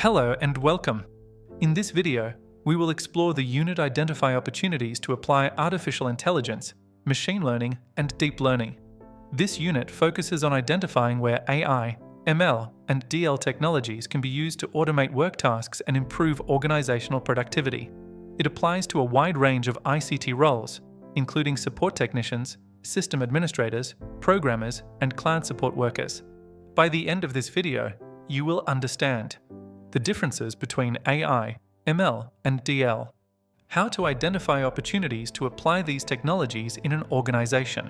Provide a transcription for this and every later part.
Hello and welcome. In this video, we will explore the unit Identify opportunities to apply artificial intelligence, machine learning, and deep learning. This unit focuses on identifying where AI, ML, and DL technologies can be used to automate work tasks and improve organizational productivity. It applies to a wide range of ICT roles, including support technicians, system administrators, programmers, and cloud support workers. By the end of this video, you will understand the differences between AI, ML, and DL, how to identify opportunities to apply these technologies in an organization,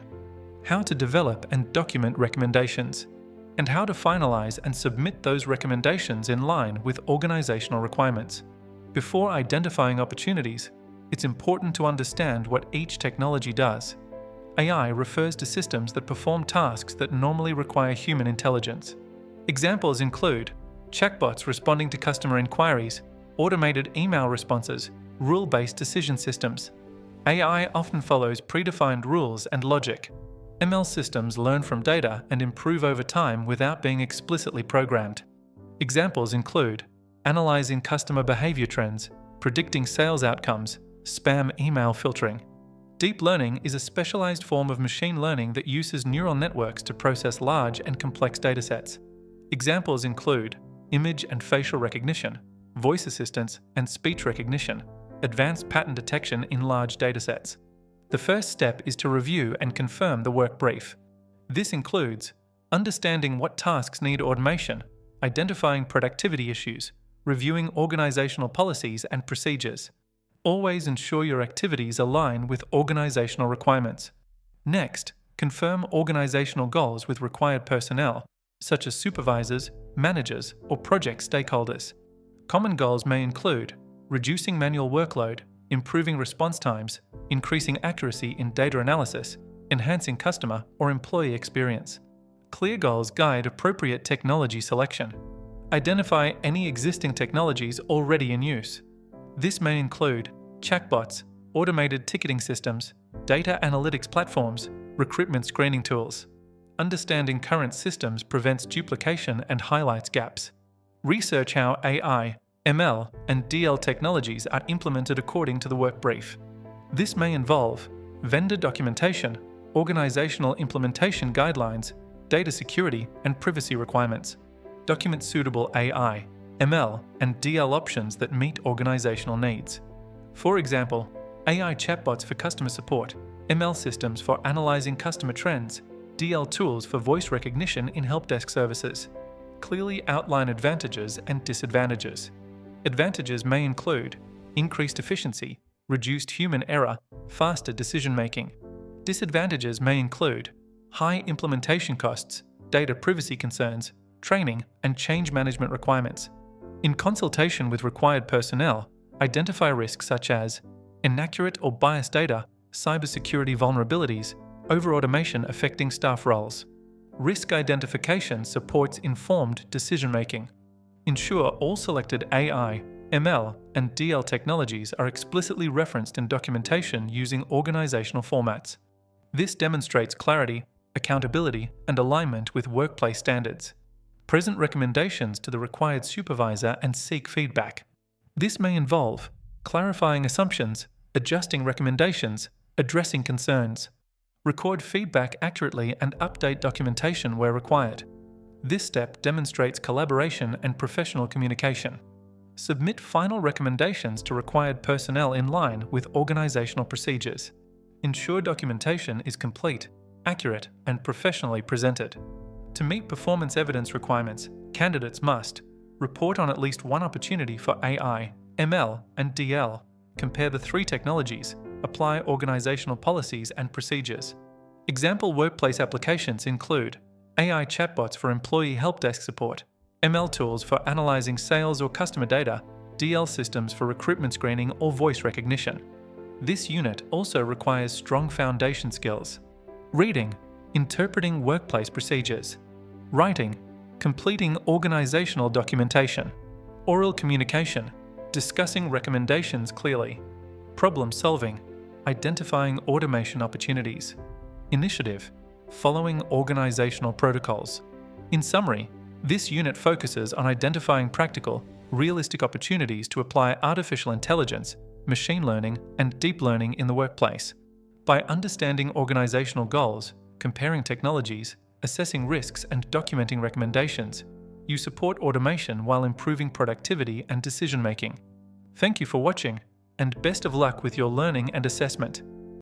how to develop and document recommendations, and how to finalize and submit those recommendations in line with organizational requirements. Before identifying opportunities, it's important to understand what each technology does. AI refers to systems that perform tasks that normally require human intelligence. Examples include chatbots responding to customer inquiries, automated email responses, rule-based decision systems. AI often follows predefined rules and logic. ML systems learn from data and improve over time without being explicitly programmed. Examples include analyzing customer behavior trends, predicting sales outcomes, spam email filtering. Deep learning is a specialized form of machine learning that uses neural networks to process large and complex datasets. Examples include image and facial recognition, voice assistance and speech recognition, advanced pattern detection in large datasets. The first step is to review and confirm the work brief. This includes understanding what tasks need automation, identifying productivity issues, reviewing organizational policies and procedures. Always ensure your activities align with organizational requirements. Next, confirm organizational goals with required personnel, such as supervisors, managers, or project stakeholders. Common goals may include reducing manual workload, improving response times, increasing accuracy in data analysis, enhancing customer or employee experience. Clear goals guide appropriate technology selection. Identify any existing technologies already in use. This may include chatbots, automated ticketing systems, data analytics platforms, recruitment screening tools. Understanding current systems prevents duplication and highlights gaps. Research how AI, ML, and DL technologies are implemented according to the work brief. This may involve vendor documentation, organizational implementation guidelines, data security and privacy requirements. Document suitable AI, ML, and DL options that meet organizational needs. For example, AI chatbots for customer support, ML systems for analyzing customer trends, DL tools for voice recognition in help desk services. Clearly outline advantages and disadvantages. Advantages may include increased efficiency, reduced human error, faster decision-making. Disadvantages may include high implementation costs, data privacy concerns, training, and change management requirements. In consultation with required personnel, identify risks such as inaccurate or biased data, cybersecurity vulnerabilities, over-automation affecting staff roles. Risk identification supports informed decision-making. Ensure all selected AI, ML, and DL technologies are explicitly referenced in documentation using organizational formats. This demonstrates clarity, accountability, and alignment with workplace standards. Present recommendations to the required supervisor and seek feedback. This may involve clarifying assumptions, adjusting recommendations, addressing concerns. Record feedback accurately and update documentation where required. This step demonstrates collaboration and professional communication. Submit final recommendations to required personnel in line with organizational procedures. Ensure documentation is complete, accurate, and professionally presented. To meet performance evidence requirements, candidates must report on at least one opportunity for AI, ML, and DL, compare the three technologies, apply organizational policies and procedures. Example workplace applications include AI chatbots for employee help desk support, ML tools for analyzing sales or customer data, DL systems for recruitment screening or voice recognition. This unit also requires strong foundation skills. Reading, interpreting workplace procedures. Writing, completing organizational documentation. Oral communication, discussing recommendations clearly. Problem solving, identifying automation opportunities. Initiative, following organizational protocols. In summary, this unit focuses on identifying practical, realistic opportunities to apply artificial intelligence, machine learning, and deep learning in the workplace. By understanding organizational goals, comparing technologies, assessing risks, and documenting recommendations, you support automation while improving productivity and decision-making. Thank you for watching, and best of luck with your learning and assessment.